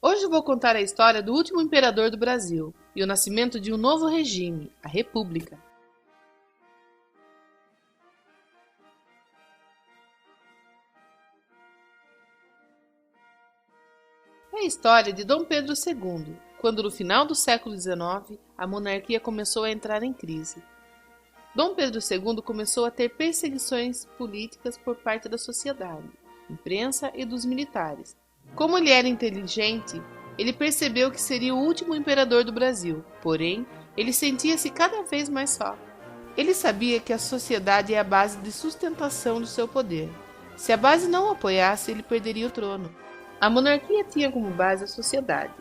Hoje vou contar a história do último imperador do Brasil e o nascimento de um novo regime, a República. É a história de Dom Pedro II, quando no final do século XIX a monarquia começou a entrar em crise. Dom Pedro II começou a ter perseguições políticas por parte da sociedade, imprensa e dos militares. Como ele era inteligente, ele percebeu que seria o último imperador do Brasil, porém, ele sentia-se cada vez mais só. Ele sabia que a sociedade é a base de sustentação do seu poder. Se a base não o apoiasse, ele perderia o trono. A monarquia tinha como base a sociedade.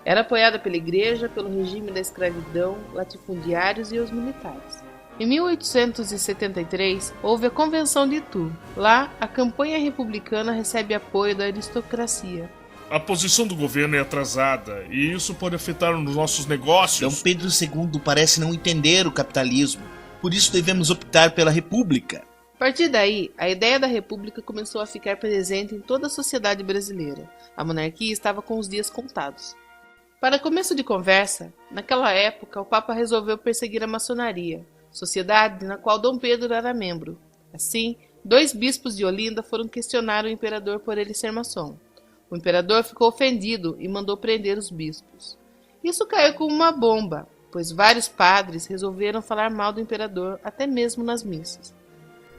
Era apoiada pela igreja, pelo regime da escravidão, latifundiários e os militares. Em 1873, houve a Convenção de Itu. Lá, a campanha republicana recebe apoio da aristocracia. A posição do governo é atrasada e isso pode afetar os nossos negócios. Dom Pedro II parece não entender o capitalismo, por isso devemos optar pela república. A partir daí, a ideia da república começou a ficar presente em toda a sociedade brasileira. A monarquia estava com os dias contados. Para começo de conversa, naquela época o Papa resolveu perseguir a maçonaria, sociedade na qual Dom Pedro era membro. Assim, 2 bispos de Olinda foram questionar o imperador por ele ser maçom. O imperador ficou ofendido e mandou prender os bispos. Isso caiu como uma bomba, pois vários padres resolveram falar mal do imperador até mesmo nas missas.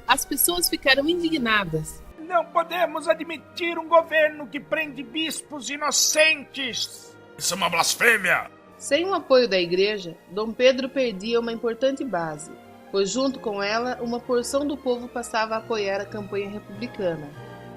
As pessoas ficaram indignadas. Não podemos admitir um governo que prende bispos inocentes. Isso é uma blasfêmia! Sem o apoio da igreja, Dom Pedro perdia uma importante base, pois junto com ela, uma porção do povo passava a apoiar a campanha republicana.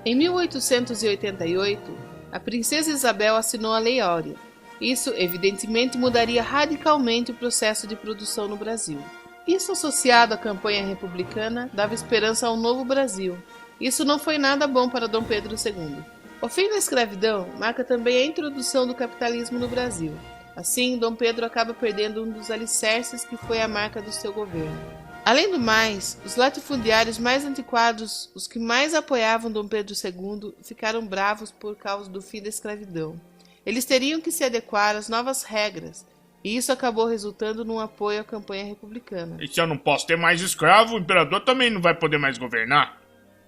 Em 1888, a princesa Isabel assinou a Lei Áurea. Isso, evidentemente, mudaria radicalmente o processo de produção no Brasil. Isso, associado à campanha republicana, dava esperança a um novo Brasil. Isso não foi nada bom para Dom Pedro II. O fim da escravidão marca também a introdução do capitalismo no Brasil. Assim, Dom Pedro acaba perdendo um dos alicerces que foi a marca do seu governo. Além do mais, os latifundiários mais antiquados, os que mais apoiavam Dom Pedro II, ficaram bravos por causa do fim da escravidão. Eles teriam que se adequar às novas regras, e isso acabou resultando num apoio à campanha republicana. E se eu não posso ter mais escravo, o imperador também não vai poder mais governar?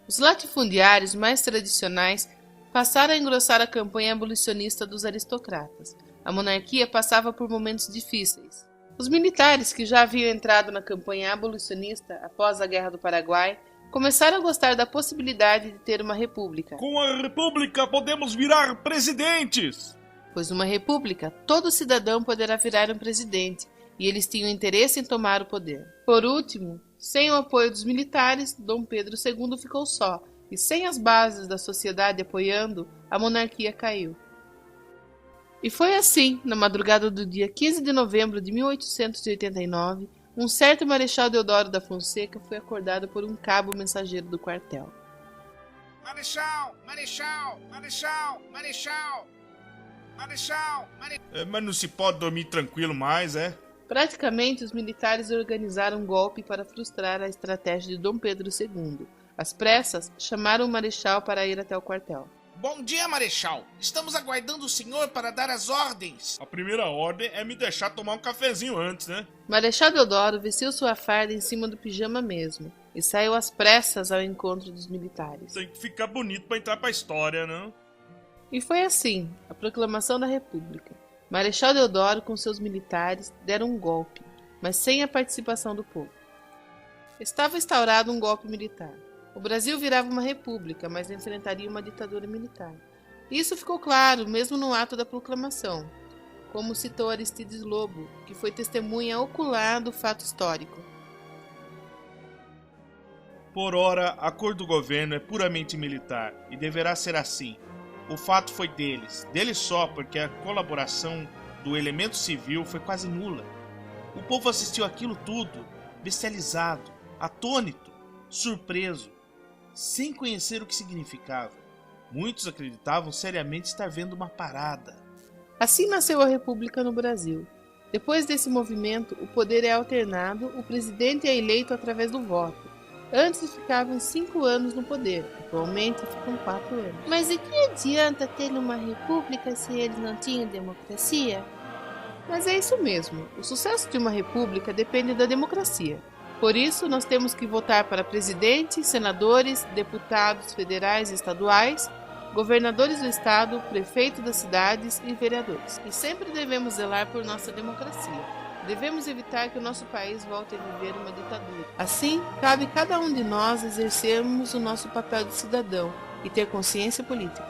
Os latifundiários mais tradicionais passaram a engrossar a campanha abolicionista dos aristocratas. A monarquia passava por momentos difíceis. Os militares, que já haviam entrado na campanha abolicionista após a Guerra do Paraguai, começaram a gostar da possibilidade de ter uma república. Com a república podemos virar presidentes! Pois numa república, todo cidadão poderá virar um presidente, e eles tinham interesse em tomar o poder. Por último, sem o apoio dos militares, Dom Pedro II ficou só, e sem as bases da sociedade apoiando, a monarquia caiu. E foi assim, na madrugada do dia 15 de novembro de 1889, um certo Marechal Deodoro da Fonseca foi acordado por um cabo mensageiro do quartel. Marechal! Marechal! Marechal! Marechal! Marechal! Mas não se pode dormir tranquilo mais, é? Praticamente, os militares organizaram um golpe para frustrar a estratégia de Dom Pedro II. Às pressas, chamaram o Marechal para ir até o quartel. Bom dia, Marechal. Estamos aguardando o senhor para dar as ordens. A primeira ordem é me deixar tomar um cafezinho antes, né? Marechal Deodoro vestiu sua farda em cima do pijama mesmo e saiu às pressas ao encontro dos militares. Tem que ficar bonito para entrar para a história, não? E foi assim, a proclamação da República. Marechal Deodoro com seus militares deram um golpe, mas sem a participação do povo. Estava instaurado um golpe militar. O Brasil virava uma república, mas enfrentaria uma ditadura militar. Isso ficou claro, mesmo no ato da proclamação, como citou Aristides Lobo, que foi testemunha ocular do fato histórico. Por ora, a cor do governo é puramente militar, e deverá ser assim. O fato foi deles só, porque a colaboração do elemento civil foi quase nula. O povo assistiu aquilo tudo, bestializado, atônito, surpreso, sem conhecer o que significava. Muitos acreditavam seriamente estar vendo uma parada. Assim nasceu a República no Brasil. Depois desse movimento, o poder é alternado, o presidente é eleito através do voto. Antes ficavam 5 anos no poder, Atualmente ficam 4 anos. Mas e que adianta ter uma república se eles não tinham democracia? Mas é isso mesmo, o sucesso de uma república depende da democracia. Por isso, nós temos que votar para presidente, senadores, deputados federais e estaduais, governadores do estado, prefeito das cidades e vereadores. E sempre devemos zelar por nossa democracia. Devemos evitar que o nosso país volte a viver uma ditadura. Assim, cabe cada um de nós exercermos o nosso papel de cidadão e ter consciência política.